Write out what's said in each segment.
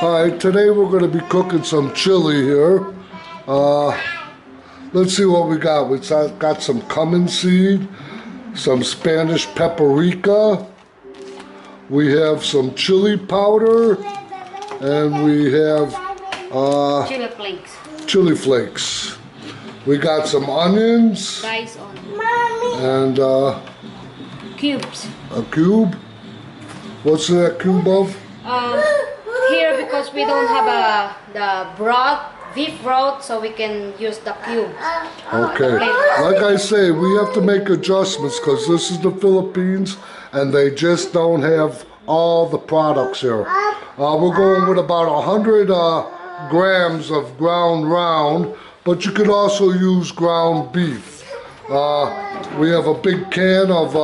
Alright, today we're going to be cooking some chili here. Let's see what we got. We got some cumin seed, some Spanish paprika, we have some chili powder, and we have chili flakes. We got some onions, Diced onions, and cubes. a cube. What's that cube of? Here, because we don't have the broth, beef broth, so we can use the cubes. Okay, like I say, we have to make adjustments because this is the Philippines and they just don't have all the products here. We're going with about 100 grams of ground round, but you could also use ground beef. We have a big can of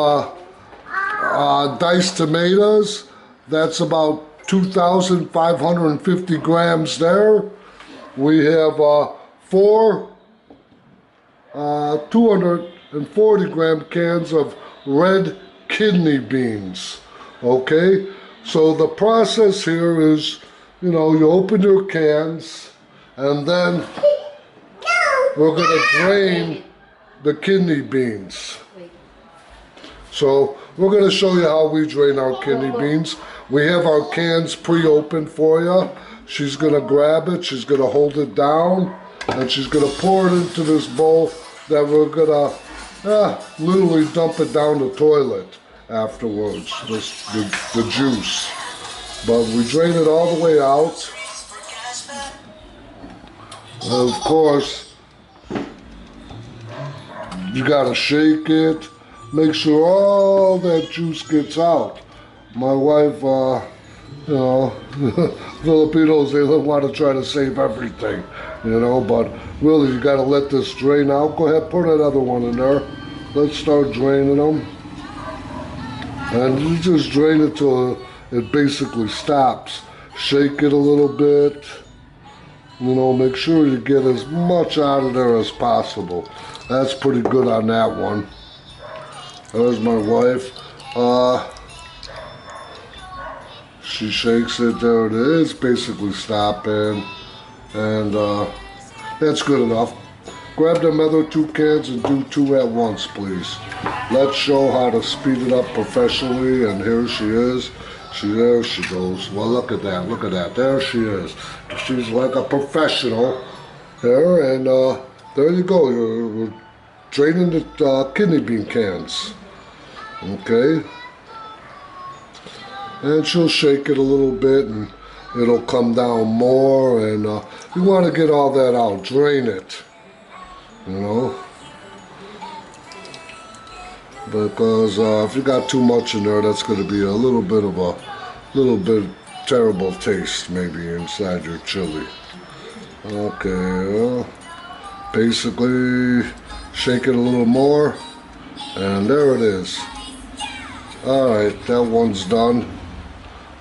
diced tomatoes. That's about 2,550 grams there. We have 240 gram cans of red kidney beans. Okay, so the process here is, you open your cans and then we're going to drain the kidney beans. So we're going to show you how we drain our kidney beans. We have our cans pre-opened for you. She's going to grab it, she's going to hold it down, and she's going to pour it into this bowl that we're going to literally dump it down the toilet afterwards, the juice. But we drain it all the way out. And of course, you got to shake it, make sure all that juice gets out. My wife, Filipinos, they want to try to save everything, but really you got to let this drain out. Go ahead, put another one in there. Let's start draining them. And you just drain it till it basically stops. Shake it a little bit. Make sure you get as much out of there as possible. That's pretty good on that one. There's my wife. She shakes it, there it is, basically stopping, and that's good enough. Grab them other 2 cans and do 2 at once, please. Let's show how to speed it up professionally, and here she is. There she goes. Well, look at that, there she is. She's like a professional there, and there you go, you're draining the kidney bean cans. Okay. And she'll shake it a little bit and it'll come down more, and you want to get all that out, drain it, because if you got too much in there, that's going to be a little bit terrible taste maybe inside your chili. Okay, basically shake it a little more, and there it is. Alright, that one's done.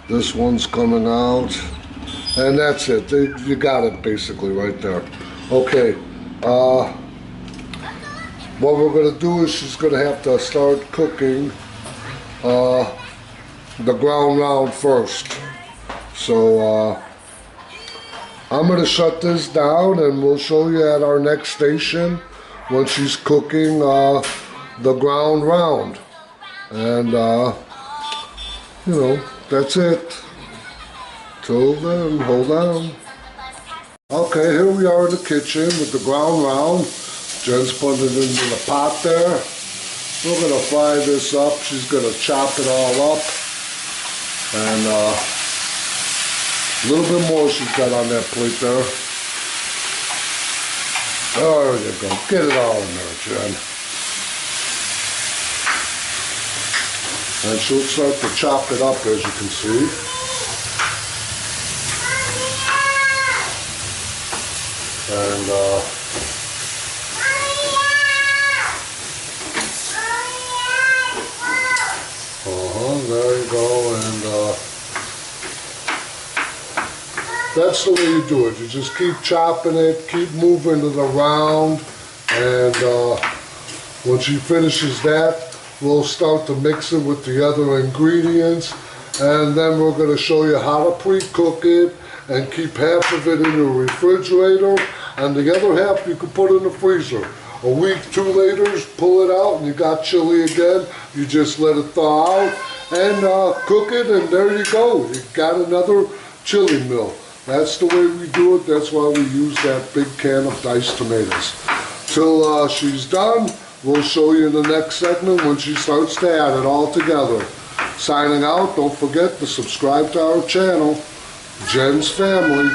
This one's coming out, and that's it. You got it basically right there. Okay, what we're going to do is she's going to have to start cooking the ground round first. So I'm going to shut this down, and we'll show you at our next station when she's cooking the ground round. And that's it. Till then, hold on. Okay, here we are in the kitchen with the ground round. Jen's putting it into the pot there. We're gonna fry this up. She's gonna chop it all up. And a little bit more she's got on that plate there. There you go. Get it all in there, Jen. And she'll start to chop it up, as you can see. And there you go. And that's the way you do it. You just keep chopping it, keep moving it around, and when she finishes that, we'll start to mix it with the other ingredients, And then we're going to show you how to pre-cook it and keep half of it in your refrigerator, and the other half you can put in the freezer. A week, 2 later, pull it out and you got chili again. You just let it thaw out and cook it, and there you go. You got another chili meal. That's the way we do it. That's why we use that big can of diced tomatoes. Till she's done, we'll show you in the next segment when she starts to add it all together. Signing out, don't forget to subscribe to our channel, Jen's Family.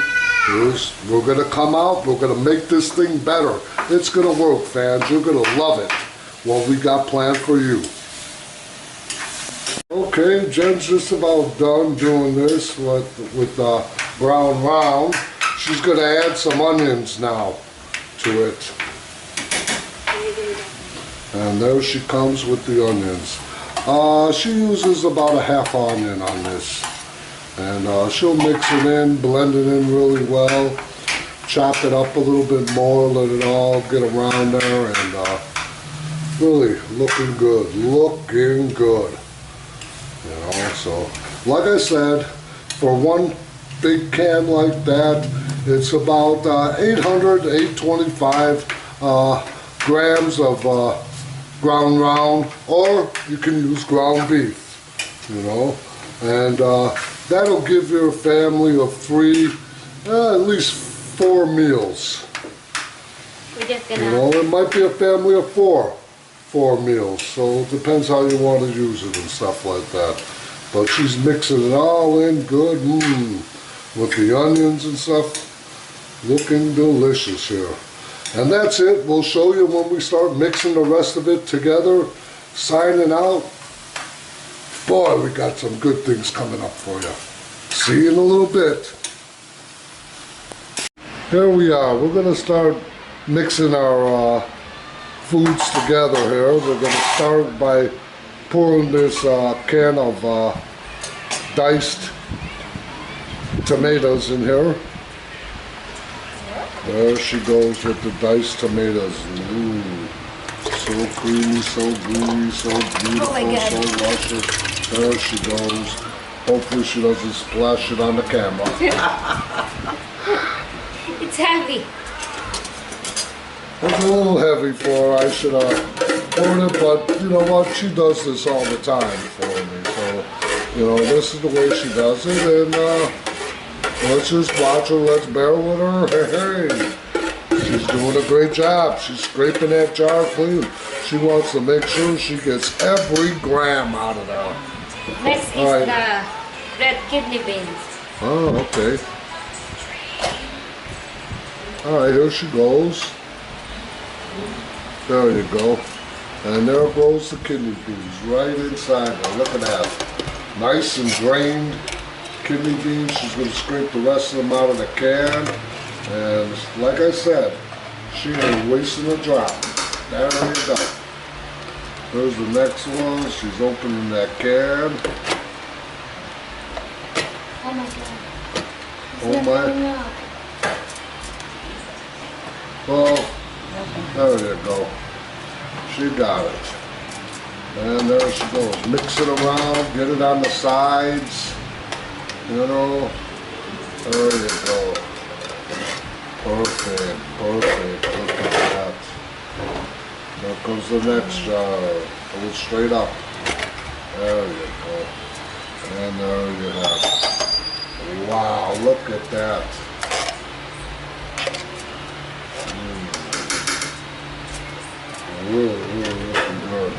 We're going to come out, we're going to make this thing better. It's going to work, fans. You're going to love it, what we got planned for you. Okay, Jen's just about done doing this with brown round. She's going to add some onions now to it. And there she comes with the onions. She uses about a half onion on this. And she'll mix it in, blend it in really well, chop it up a little bit more, let it all get around there, and really looking good, looking good. You know, so like I said, for one big can like that, it's about 800 to 825 grams of ground round, or you can use ground beef, you know, and that'll give your family of 3, at least 4 meals. You know, it might be a family of 4 meals, so it depends how you want to use it and stuff like that. But she's mixing it all in good, with the onions and stuff, looking delicious here. And that's it. We'll show you when we start mixing the rest of it together. Signing out. Boy, we got some good things coming up for you. See you in a little bit. Here we are. We're going to start mixing our foods together here. We're going to start by pouring this can of diced tomatoes in here. There she goes with the diced tomatoes. Ooh, so creamy, so gooey, so beautiful, so luscious. There she goes. Hopefully she doesn't splash it on the camera. It's heavy. It's a little heavy for her. I should have poured it, but you know what? She does this all the time for me. So, you know, this is the way she does it, and let's just watch her. Let's bear with her. Hey, she's doing a great job. She's scraping that jar clean. She wants to make sure she gets every gram out of there. Next is the red kidney beans. Oh, okay. Alright, here she goes. There you go. And there goes the kidney beans right inside there. Look at that. Nice and drained kidney beans. She's going to scrape the rest of them out of the can. And like I said, she ain't wasting a drop. There you go. There's the next one. She's opening that can. Oh my god. Oh my. Well, there you go. She got it. And there she goes. Mix it around, get it on the sides. You know, there you go. Perfect, perfect. Look at that. There comes the next jar. Go straight up. There you go. And there you have it. Wow, look at that. Really, really looking good.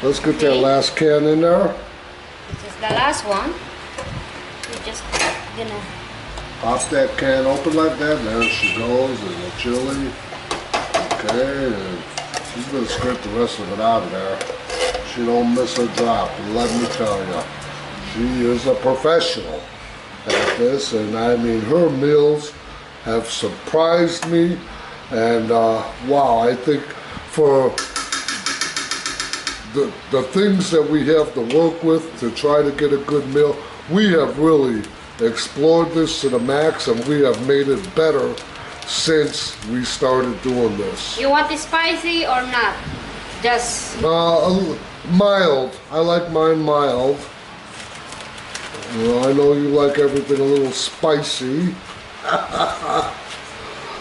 Let's get that last can in there. This is the last one. We're just gonna Pop that can open like that. There she goes. There's the chili. Okay, and she's gonna scrape the rest of it out of there. She don't miss a drop. Let me tell you, she is a professional at this, and I mean her meals have surprised me. And wow, I think for the things that we have to work with to try to get a good meal, we have really explored this to the max, and we have made it better since we started doing this. You want it spicy or not? Just Mild. I like mine mild. Well, I know you like everything a little spicy.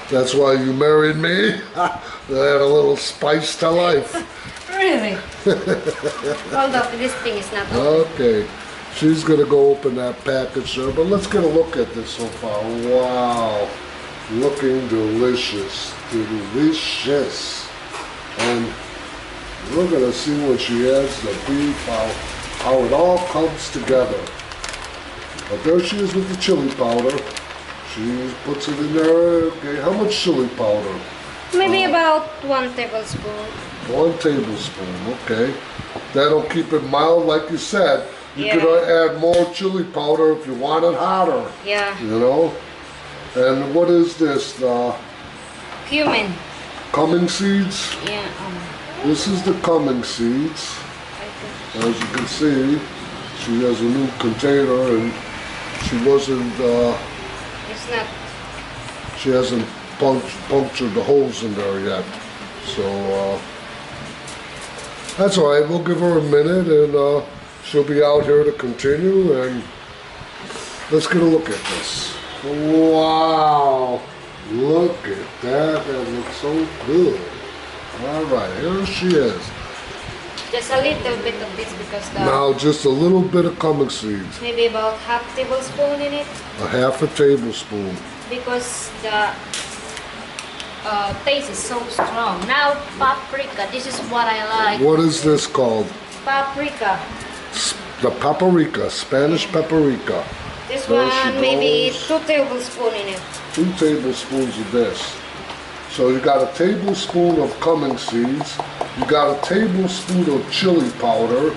That's why you married me. Add a little spice to life. Really? Hold up, this thing is not open. Okay, she's gonna go open that package there, but let's get a look at this so far. Wow, looking delicious, delicious. And we're gonna see when she adds the beef, how it all comes together. But there she is with the chili powder. She puts it in there. Okay, how much chili powder? Maybe about 1 tablespoon. 1 tablespoon, okay. That'll keep it mild, like you said. You Yeah. could add more chili powder if you want it hotter, Yeah. you know? And what is this? The Cumin. cumin seeds? Yeah. This is the cumin seeds. I As you can see, she has a new container and she wasn't, It's not. she hasn't punctured the holes in there yet. So, that's all right. We'll give her a minute and she'll be out here to continue, and let's get a look at this. Wow, look at that. That looks so good. All right, here she is. Just a little bit of this because the Now just a little bit of cumin seeds, maybe about half tablespoon in it a half a tablespoon. because the taste is so strong. Now paprika. This is what I like. What is this called? Paprika. The paprika, Spanish paprika. This There she one maybe goes. 2 tablespoon in it. 2 tablespoons of this. So you got a tablespoon of cumin seeds, you got a tablespoon of chili powder,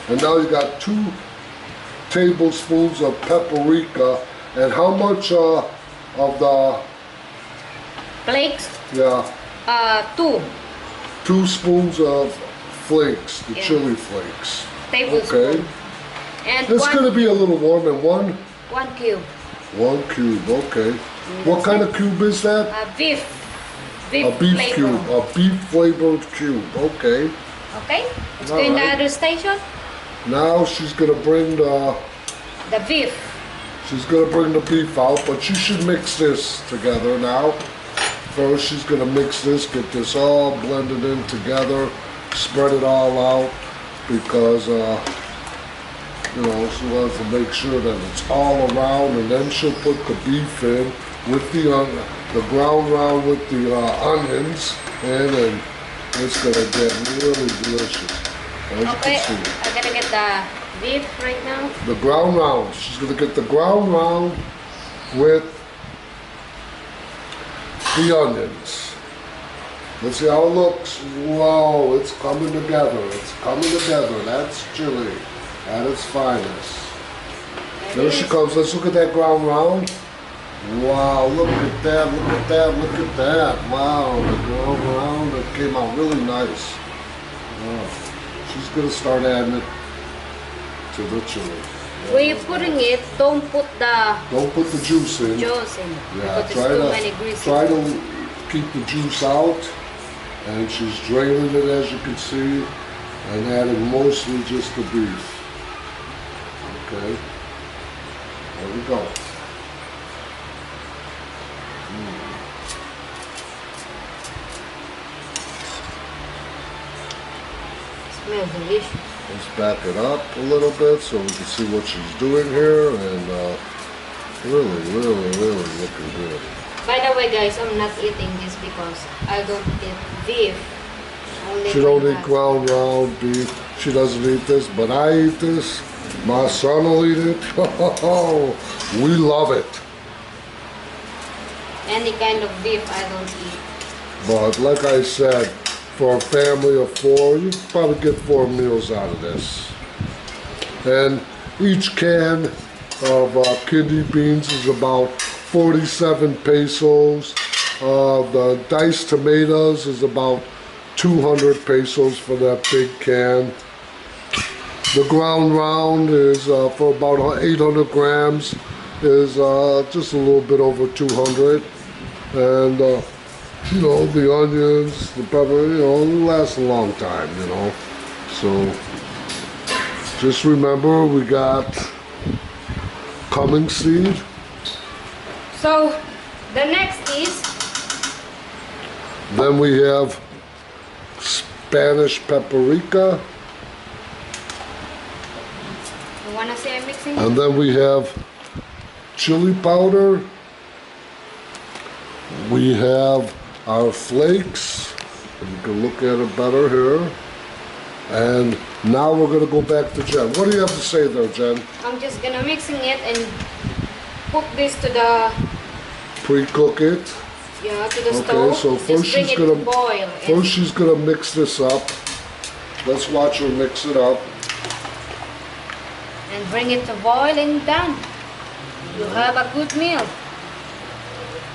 and now you got 2 tablespoons of paprika. And how much of the, Flakes. yeah, 2 2 spoons of flakes, the Yeah. chili flakes. tablespoon. Okay. And It's gonna be a little warm, and 1 cube. 1 cube, okay. What kind of cube is that? Beef. A beef flavor. cube, a beef flavored cube, okay. Okay. Let's go All in the right. other station. Now she's gonna bring the The beef. out, but you should mix this together now. First she's gonna mix this, get this all blended in together, spread it all out, because you know, she wants to make sure that it's all around, and then she'll put the beef in with the ground round with the onions, and then it's gonna get really delicious. As you Okay. can see. I'm gonna get the beef right now. The ground round. She's gonna get the ground round with the onions. Let's see how it looks. Whoa, it's coming together. It's coming together. That's chili at its finest. There she comes. Let's look at that ground round. Wow, look at that, look at that, look at that. Wow, the ground round, it came out really nice. Wow. She's gonna start adding it to the chili. When you're putting it, don't put the Don't put the juice in. juice in. Yeah, Because there's too many try grease. to keep the juice out, and she's draining it, as you can see, and adding mostly just the beef. Okay, there we go. Smells delicious. Let's back it up a little bit so we can see what she's doing here, and really, really, really looking good. By the way, guys, I'm not eating this because I don't eat beef. Only She don't my eat ground round beef. She doesn't eat this, but I eat this. My son will eat it. We love it. Any kind of beef I don't eat. But like I said, for a family of 4, you probably get 4 meals out of this. And each can of kidney beans is about 47 pesos. The diced tomatoes is about 200 pesos for that big can. The ground round is for about 800 grams is just a little bit over 200. And you know, the onions, the pepper, you know, it lasts a long time, you know. So just remember, we got cumming seed. So the next is, Then we have Spanish paprika. you wanna see I'm mixing? And then we have chili powder. We have our flakes. You can look at it better here. And now we're gonna go back to Jen. What do you have to say there, Jen? I'm just gonna mixing it and put this to the Pre-cook it. to the Okay, stove. so Just first bring she's it gonna to boil. first she's gonna mix this up. Let's watch her mix it up. And bring it to boil and done. You have a good meal.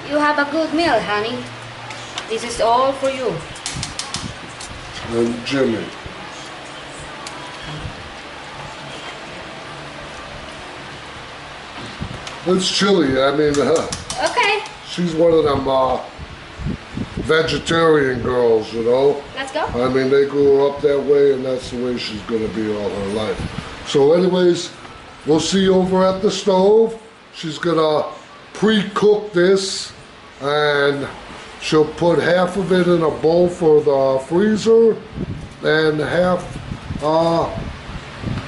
You have a good meal, honey. This is all for you. And Jimmy. It's chili. I mean, Okay, she's one of them vegetarian girls, you know. let's go. I mean, they grew her up that way, and that's the way she's gonna be all her life. So, anyways, we'll see you over at the stove. She's gonna pre-cook this, and she'll put half of it in a bowl for the freezer, and half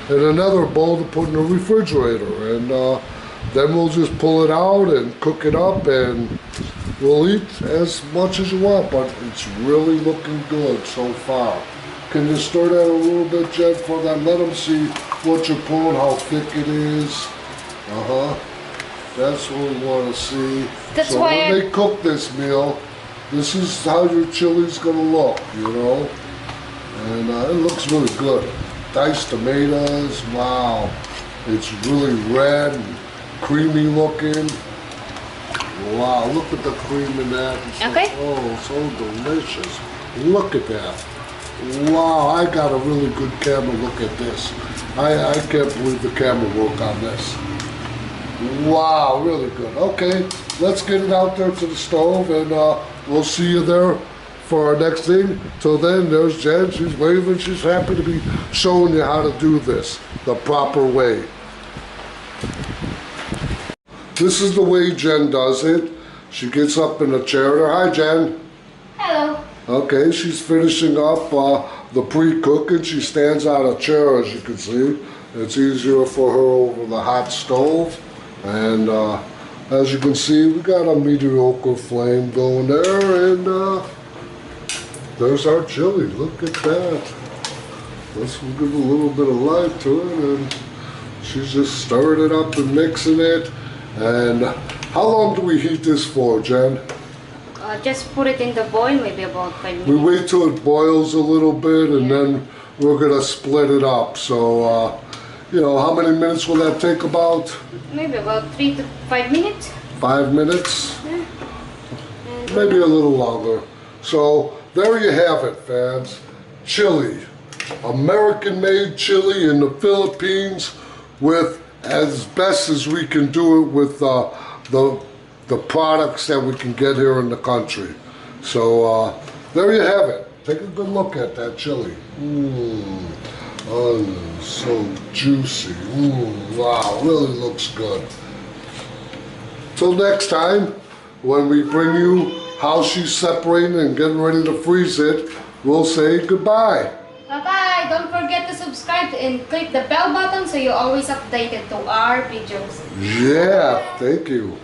in another bowl to put in the refrigerator. And then we'll just pull it out and cook it up, and we'll eat as much as you want, but it's really looking good so far. Can you stir that a little bit, Jen, for them? Let them see what you're pulling, how thick it is. That's what we want to see. That's so why when they cook this meal, this is how your chili's gonna look, you know? And it looks really good. Diced tomatoes, wow. It's really red and creamy looking. Wow, look at the cream in that. It's Okay. so delicious. Look at that. Wow, I got a really good camera look at this. I can't believe the camera work on this. Wow, really good. Okay, let's get it out there to the stove, and we'll see you there for our next thing. Till then, there's Jen. She's waving. She's happy to be showing you how to do this the proper way. This is the way Jen does it. She gets up in a chair there. Hi, Jen. Hello. Okay, she's finishing up the pre-cooking. She stands on a chair, as you can see. It's easier for her over the hot stove. And as you can see, we got a mediocre flame going there, and there's our chili. Look at that. Let's give a little bit of light to it, and she's just stirring it up and mixing it. And how long do we heat this for, Jen? Just put it in the boil, maybe about 5 minutes. We wait till it boils a little bit, and then we're gonna split it up. So, you know, how many minutes will that take about? Maybe about 3 to 5 minutes. 5 minutes? And Maybe a little longer. So, there you have it, fans. Chili. American-made chili in the Philippines, with as best as we can do it with the products that we can get here in the country. So there you have it. Take a good look at that chili. Oh, so juicy. Wow, really looks good. Till next time, when we bring you how she's separating and getting ready to freeze it, we'll say goodbye. bye-bye. Don't forget to subscribe and click the bell button so you're always updated to our videos. Yeah, thank you.